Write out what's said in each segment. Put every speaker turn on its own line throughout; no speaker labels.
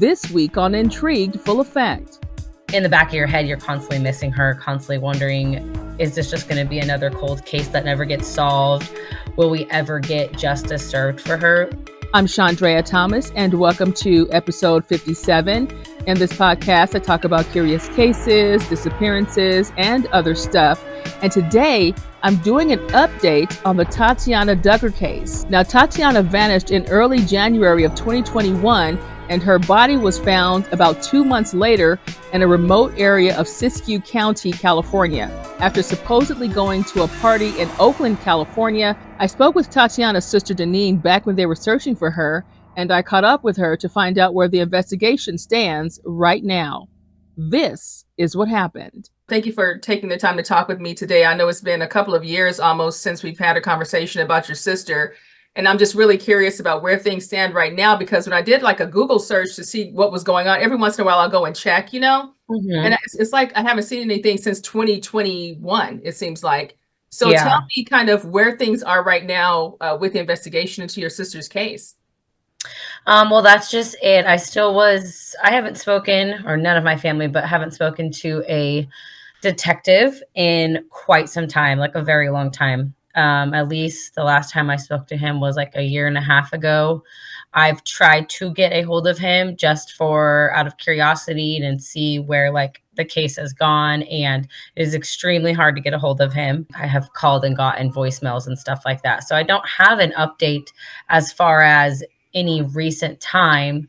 This week on Intrigued Full Effect.
In the back of your head, you're constantly missing her, constantly wondering, is this just going to be another cold case that never gets solved? Will we ever get justice served for her?
I'm Chandrea Thomas, and welcome to episode 57. In this podcast, I talk about curious cases, disappearances, and other stuff. And today, I'm doing an update on the Tatiana Dugger case. Now, Tatiana vanished in early January of 2021, and her body was found about 2 months later in a remote area of Siskiyou County, California. After supposedly going to a party in Oakland, California, I spoke with Tatiana's sister Deneen back when they were searching for her, and I caught up with her to find out where the investigation stands right now. This is what happened. Thank you for taking the time to talk with me today. I know it's been a couple of years almost since we've had a conversation about your sister. And I'm just really curious about where things stand right now, because when I did like a Google search to see what was going on, every once in a while I'll go and check, and it's like I haven't seen anything since 2021, it seems like. So Tell me kind of where things are right now with the investigation into your sister's case.
Well, that's just it. I haven't spoken, or none of my family, but haven't spoken to a detective in quite some time, like a very long time. At least the last time I spoke to him was like a year and a half ago. I've tried to get a hold of him just out of curiosity and see where like the case has gone. And it is extremely hard to get a hold of him. I have called and gotten voicemails and stuff like that. So I don't have an update as far as any recent time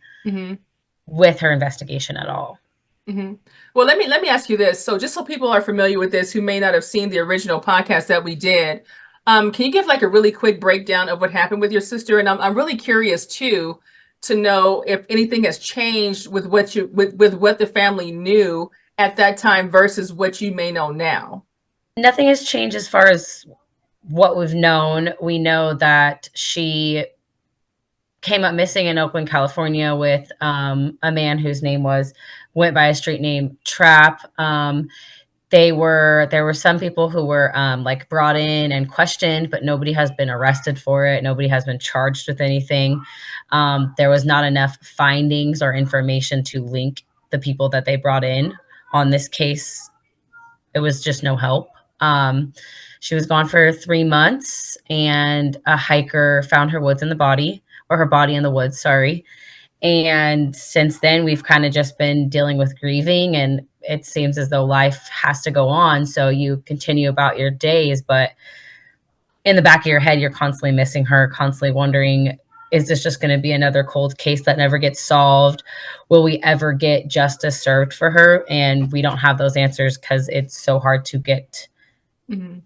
with her investigation at all.
Well, let me ask you this. So just so people are familiar with this who may not have seen the original podcast that we did, can you give like a really quick breakdown of what happened with your sister? And I'm really curious too to know if anything has changed with what the family knew at that time versus what you may know now.
Nothing has changed as far as what we've known. We know that she came up missing in Oakland, California with a man whose name went by a street name Trap. There were some people who were like brought in and questioned, but nobody has been arrested for it. Nobody has been charged with anything. There was not enough findings or information to link the people that they brought in on this case. It was just no help. She was gone for 3 months, and a hiker found her body in the woods, sorry. And since then, we've kind of just been dealing with grieving, and it seems as though life has to go on. So you continue about your days, but in the back of your head, you're constantly missing her, constantly wondering, is this just going to be another cold case that never gets solved? Will we ever get justice served for her? And we don't have those answers because it's so hard to get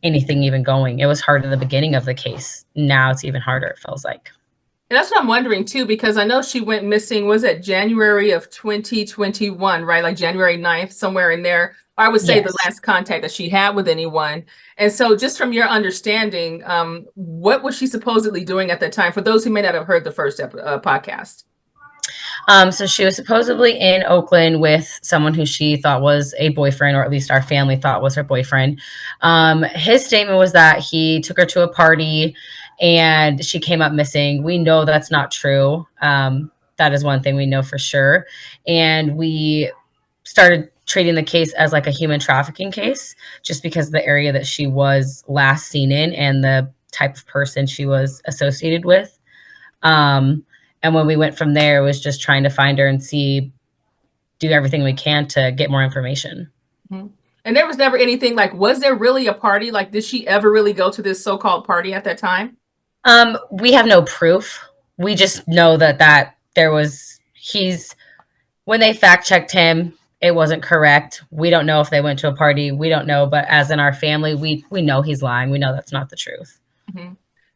anything even going. It was hard in the beginning of the case. Now it's even harder, it feels like.
And that's what I'm wondering too, because I know she went missing, was it January of 2021, right? Like January 9th, somewhere in there. I would say the last contact that she had with anyone. And so just from your understanding, what was she supposedly doing at that time? For those who may not have heard the first podcast.
So she was supposedly in Oakland with someone who she thought was a boyfriend, or at least our family thought was her boyfriend. His statement was that he took her to a party and she came up missing. We know that's not true. That is one thing we know for sure. And we started treating the case as like a human trafficking case, just because of the area that she was last seen in and the type of person she was associated with. And when we went from there, it was just trying to find her and do everything we can to get more information.
And there was never anything like, was there really a party? Like, did she ever really go to this so-called party at that time?
We have no proof. We just know that when they fact checked him, it wasn't correct. We don't know if they went to a party. We don't know. But as in our family, we know he's lying. We know that's not the truth.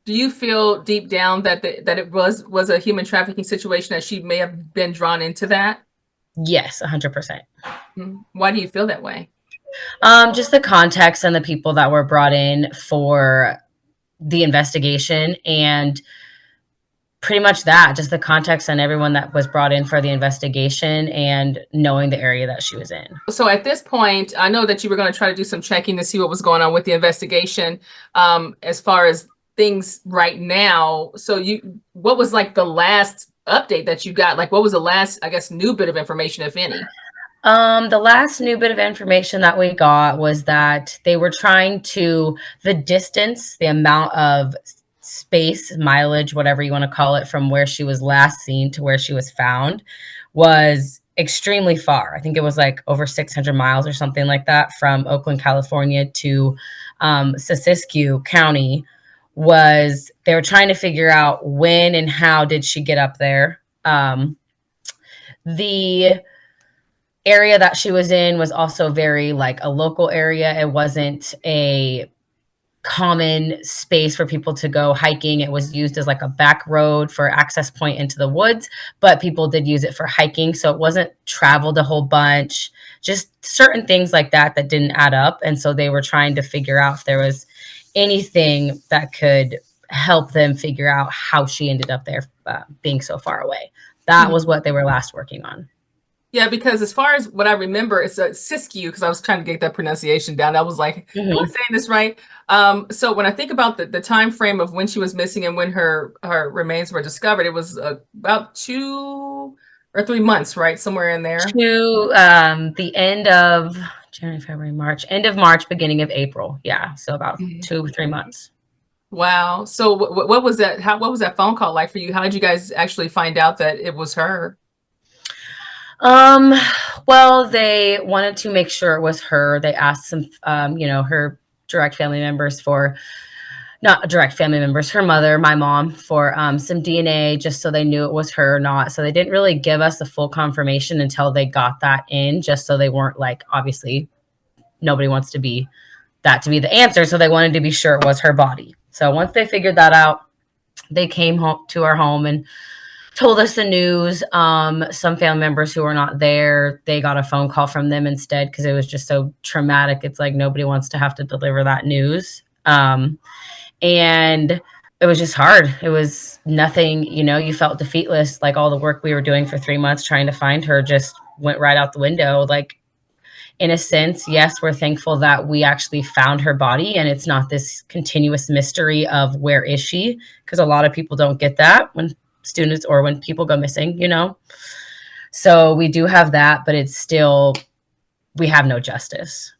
Do you feel deep down that it was a human trafficking situation, that she may have been drawn into that?
Yes, 100%.
Why do you feel that way?
Just the context and the people that were brought in for the investigation, and pretty much that, just the context and everyone that was brought in for the investigation and knowing the area that she was in.
So at this point, I know that you were going to try to do some checking to see what was going on with the investigation, as far as things right now. So what was like the last update that you got? Like, what was the last, I guess, new bit of information, if any?
The last new bit of information that we got was that they were trying to, the distance, the amount of space, mileage, whatever you want to call it, from where she was last seen to where she was found was extremely far. I think it was like over 600 miles or something like that from Oakland, California to Siskiyou County. Was they were trying to figure out when and how did she get up there. The area that she was in was also very like a local area. It wasn't a common space for people to go hiking. It was used as like a back road for access point into the woods, but people did use it for hiking. So it wasn't traveled a whole bunch, just certain things like that that didn't add up. And so they were trying to figure out if there was anything that could help them figure out how she ended up there, being so far away. That was what they were last working on.
Yeah, because as far as what I remember, it's a Siskiyou, because I was trying to get that pronunciation down. I was like, am I saying this right? So when I think about the time frame of when she was missing and when her remains were discovered, it was about 2 or 3 months, right? Somewhere in there.
To the end of January, February, March, end of March, beginning of April. Yeah, so about 2 or 3 months.
Wow. So what was that? What was that phone call like for you? How did you guys actually find out that it was her?
Um, well, they wanted to make sure it was her. They asked some, her direct family members for, not direct family members, her mother, my mom, for some DNA, just so they knew it was her or not. So they didn't really give us the full confirmation until they got that in, just so they weren't like, obviously, nobody wants to be that to be the answer. So they wanted to be sure it was her body. So once they figured that out, they came home to our home and told us the news. Some family members who were not there, they got a phone call from them instead because it was just so traumatic. It's like nobody wants to have to deliver that news. And it was just hard. It was nothing, you felt defeatless. Like all the work we were doing for 3 months trying to find her just went right out the window. Like, in a sense, yes, we're thankful that we actually found her body and it's not this continuous mystery of where is she, because a lot of people don't get that when students or when people go missing. So we do have that, but it's still, we have no justice.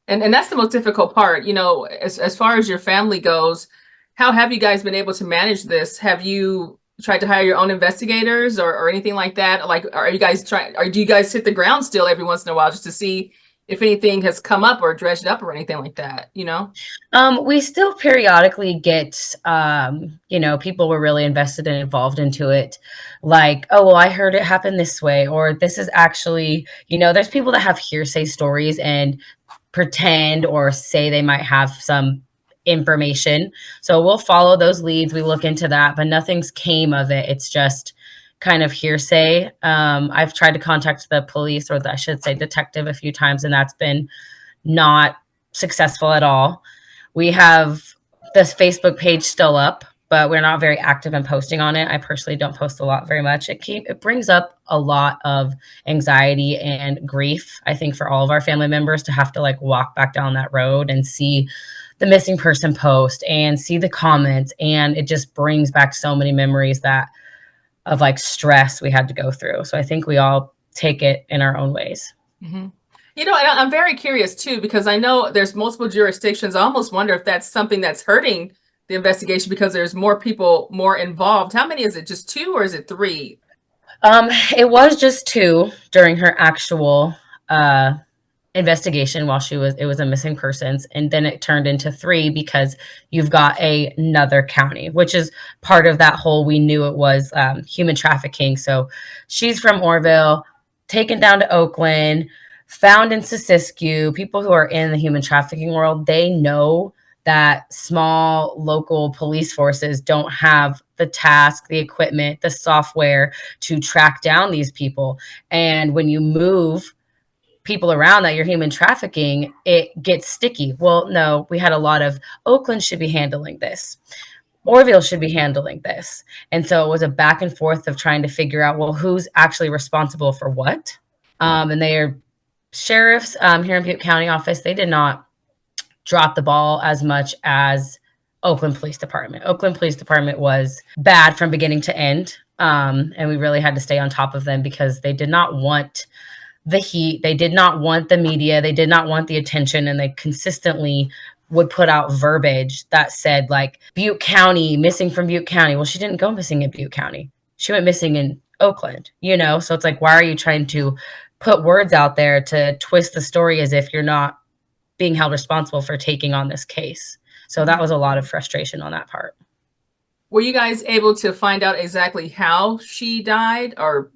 And that's the most difficult part, as far as your family goes. How have you guys been able to manage this? Have you tried to hire your own investigators or anything like that? Like, are you guys trying, or do you guys hit the ground still every once in a while just to see if anything has come up or dredged up or anything like that,
We still periodically get, people were really invested and involved into it. Like, oh, well, I heard it happen this way, or this is actually, there's people that have hearsay stories and pretend or say they might have some information. So we'll follow those leads. We look into that, but nothing's came of it. It's just kind of hearsay. I've tried to contact the police, or I should say detective, a few times, and that's been not successful at all. We have this Facebook page still up, but we're not very active in posting on it. I personally don't post a lot very much. It brings up a lot of anxiety and grief, I think, for all of our family members to have to like walk back down that road and see the missing person post and see the comments. And it just brings back so many memories of like stress we had to go through. So I think we all take it in our own ways.
Mm-hmm. I'm very curious too, because I know there's multiple jurisdictions. I almost wonder if that's something that's hurting the investigation because there's more people more involved. How many is it? Just 2 or is it 3?
It was just 2 during her actual investigation while it was a missing persons, and then it turned into 3 because you've got another county, which is part of that whole, we knew it was human trafficking. So she's from Orville, taken down to Oakland, found in Siskiyou. People who are in the human trafficking world, they know that small local police forces don't have the task, the equipment, the software to track down these people. And when you move people around that you're human trafficking, it gets sticky. Well, no, we had a lot of Oakland should be handling this. Orville should be handling this. And so it was a back and forth of trying to figure out, well, who's actually responsible for what? And they are sheriffs here in Butte County office. They did not drop the ball as much as Oakland Police Department. Oakland Police Department was bad from beginning to end. And we really had to stay on top of them because they did not want the heat. They did not want the media. They did not want the attention. And they consistently would put out verbiage that said, like, Butte County, missing from Butte County. Well, she didn't go missing in Butte County. She went missing in Oakland, you know? So it's like, why are you trying to put words out there to twist the story as if you're not being held responsible for taking on this case? So that was a lot of frustration on that part.
Were you guys able to find out exactly how she died or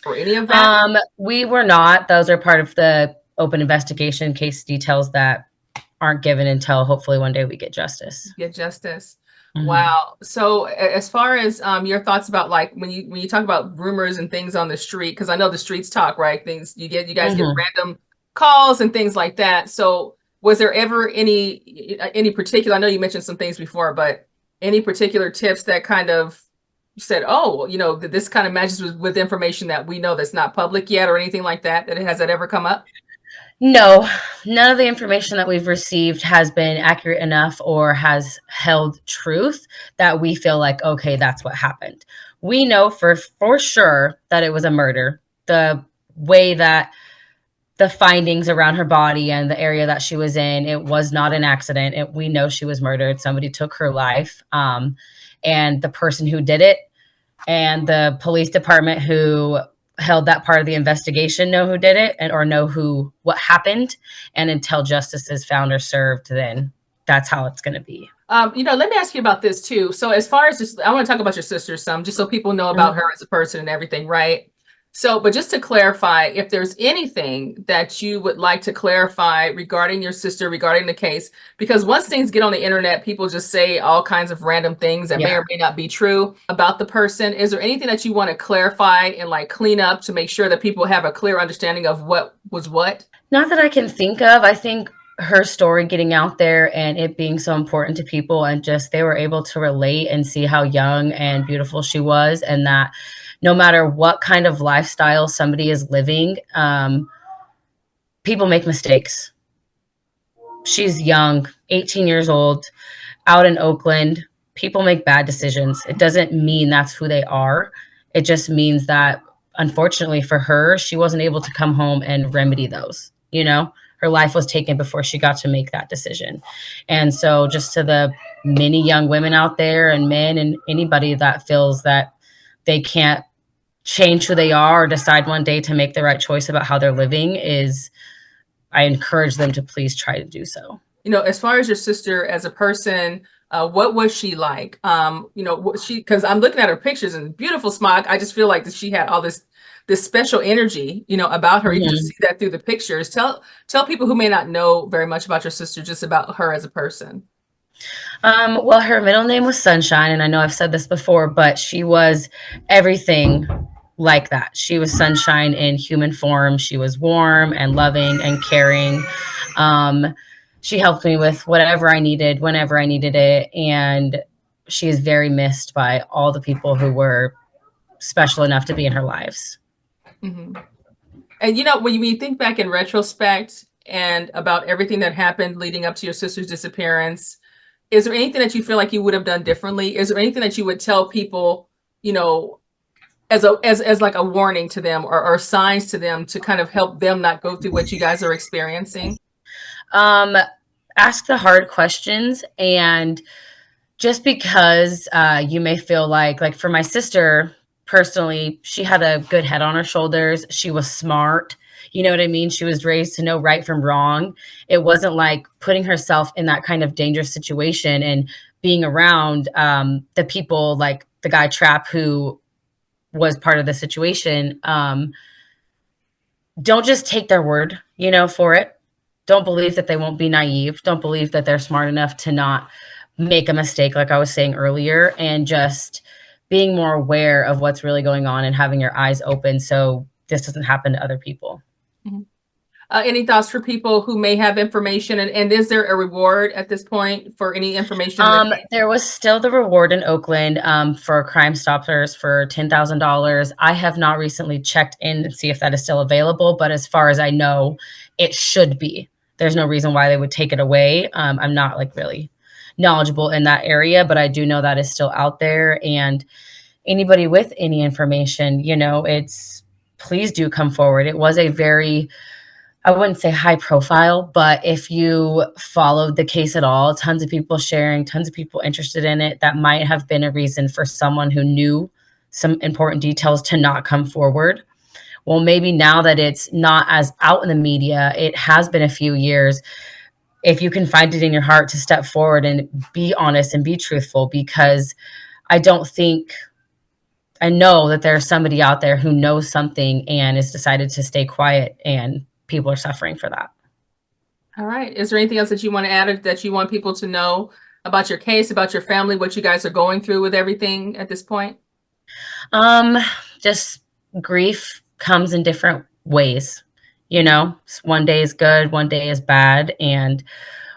any of that?
We were not. Those are part of the open investigation case details that aren't given until hopefully one day we get justice.
Get justice. Mm-hmm. Wow. So as far as your thoughts about, like, when you talk about rumors and things on the street, because I know the streets talk, right? Things you guys get random calls and things like that. So was there ever any particular, I know you mentioned some things before, but any particular tips that kind of said, oh, you know, this kind of matches with information that we know that's not public yet, or anything like that? Has that ever come up?
No, none of the information that we've received has been accurate enough or has held truth that we feel like, okay, that's what happened. We know for sure that it was a murder. The way that the findings around her body and the area that she was in, it was not an accident. We know she was murdered. Somebody took her life. And the person who did it and the police department who held that part of the investigation know who did it or know what happened. And until justice is found or served, then that's how it's going to be.
You know, let me ask you about this too. So as far as just, I want to talk about your sister some, just so people know about her as a person and everything, right? So, but just to clarify, if there's anything that you would like to clarify regarding your sister, regarding the case, because once things get on the internet, people just say all kinds of random things that may or may not be true about the person. Is there anything that you want to clarify and like clean up to make sure that people have a clear understanding of what was what?
Not that I can think of. I think her story getting out there and it being so important to people, and just they were able to relate and see how young and beautiful she was, and that no matter what kind of lifestyle somebody is living, people make mistakes. She's young, 18 years old, out in Oakland. People make bad decisions. It doesn't mean that's who they are. It just means that, unfortunately for her, she wasn't able to come home and remedy those, you know? Her life was taken before she got to make that decision. And so just to the many young women out there and men and anybody that feels that they can't change who they are or decide one day to make the right choice about how they're living, I encourage them to please try to do so.
You know, as far as your sister as a person, what was she like? You know, because I'm looking at her pictures and beautiful smile. I just feel like that she had all this special energy, you know, about her. You can just see that through the pictures. Tell people who may not know very much about your sister, just about her as a person.
Well, her middle name was Sunshine, and I know I've said this before, but she was everything like that. She was sunshine in human form. She was warm and loving and caring. She helped me with whatever I needed, whenever I needed it. And she is very missed by all the people who were special enough to be in her lives.
Mm-hmm. And, you know, when you think back in retrospect and about everything that happened leading up to your sister's disappearance, is there anything that you feel like you would have done differently? Is there anything that you would tell people, you know, as like a warning to them or signs to them to kind of help them not go through what you guys are experiencing?
Ask the hard questions. And just because you may feel like for my sister personally, she had a good head on her shoulders. She was smart. You know what I mean? She was raised to know right from wrong. It wasn't like putting herself in that kind of dangerous situation and being around the people like the guy Trapp, who was part of the situation. Don't just take their word, you know, for it. Don't believe that they won't be naive. Don't believe that they're smart enough to not make a mistake, like I was saying earlier, and just being more aware of what's really going on and having your eyes open so this doesn't happen to other people.
Mm-hmm. Any thoughts for people who may have information? And is there a reward at this point for any information?
There was still the reward in Oakland for Crime Stoppers for $10,000. I have not recently checked in and see if that is still available, but as far as I know, it should be. There's no reason why they would take it away. I'm not like really knowledgeable in that area, but I do know that is still out there. And anybody with any information, please do come forward. It was a very, I wouldn't say high profile, but if you followed the case at all, tons of people sharing, tons of people interested in it, that might have been a reason for someone who knew some important details to not come forward. Well, maybe now that it's not as out in the media, it has been a few years, if you can find it in your heart to step forward and be honest and be truthful, because I know that there's somebody out there who knows something and has decided to stay quiet, and people are suffering for that.
All right. Is there anything else that you want to add, that you want people to know about your case, about your family, what you guys are going through with everything at this point?
Just grief comes in different ways. One day is good, one day is bad, and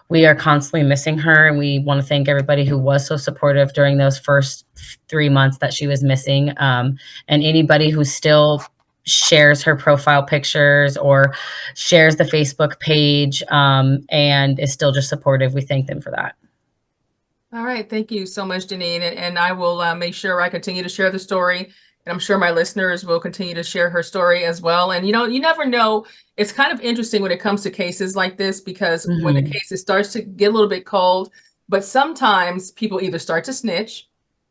we are constantly missing her. And we want to thank everybody who was so supportive during those first 3 months that she was missing. And anybody who still shares her profile pictures or shares the Facebook page, and is still just supportive, we thank them for that.
All right. Thank you so much, Janine. And I will make sure I continue to share the story. And I'm sure my listeners will continue to share her story as well. And, you never know. It's kind of interesting when it comes to cases like this, because when the case starts to get a little bit cold, but sometimes people either start to snitch,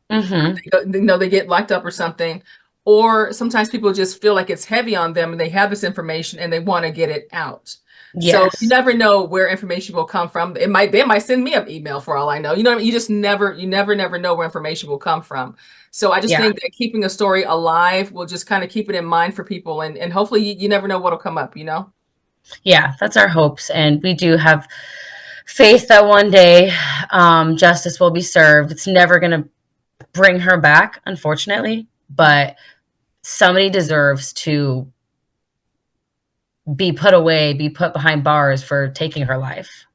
they get locked up or something, or sometimes people just feel like it's heavy on them and they have this information and they want to get it out. Yes. So you never know where information will come from. They might send me an email for all I know. You just never know where information will come from. So I just think that keeping a story alive will just kind of keep it in mind for people. And hopefully you never know what'll come up, Yeah,
that's our hopes. And we do have faith that one day justice will be served. It's never going to bring her back, unfortunately, but somebody deserves to be put away, be put behind bars for taking her life.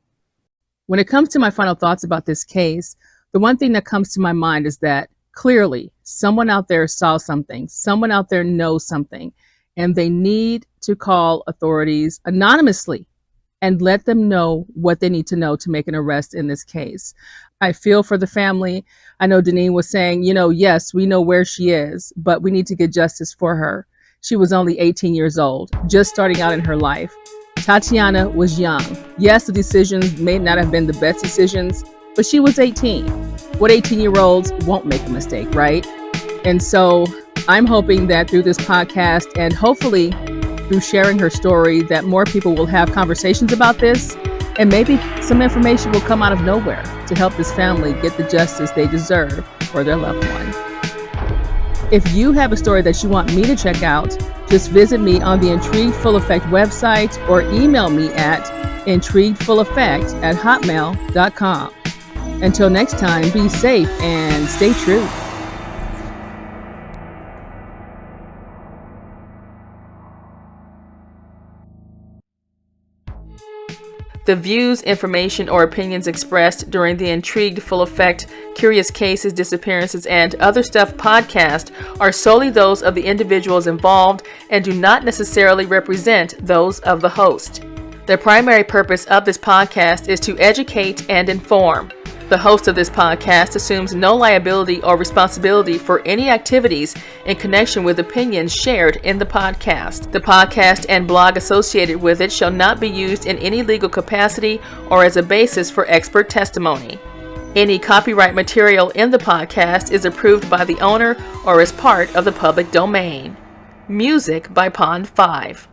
When it comes to my final thoughts about this case, the one thing that comes to my mind is that clearly someone out there saw something, someone out there knows something, and they need to call authorities anonymously and let them know what they need to know to make an arrest in this case. I feel for the family. I know Deneen was saying, yes, we know where she is, but we need to get justice for her. She was only 18 years old, just starting out in her life. Tatiana was young. Yes, the decisions may not have been the best decisions, but she was 18. What 18-year-olds won't make a mistake, right? And so I'm hoping that through this podcast and hopefully through sharing her story, that more people will have conversations about this, and maybe some information will come out of nowhere to help this family get the justice they deserve for their loved one. If you have a story that you want me to check out, just visit me on the Intrigued Full Effect website or email me at intriguedfulleffect@hotmail.com. Until next time, be safe and stay true. The views, information, or opinions expressed during the Intrigued Full Effect, Curious Cases, Disappearances, and Other Stuff podcast are solely those of the individuals involved and do not necessarily represent those of the host. The primary purpose of this podcast is to educate and inform. The host of this podcast assumes no liability or responsibility for any activities in connection with opinions shared in the podcast. The podcast and blog associated with it shall not be used in any legal capacity or as a basis for expert testimony. Any copyright material in the podcast is approved by the owner or is part of the public domain. Music by Pond 5.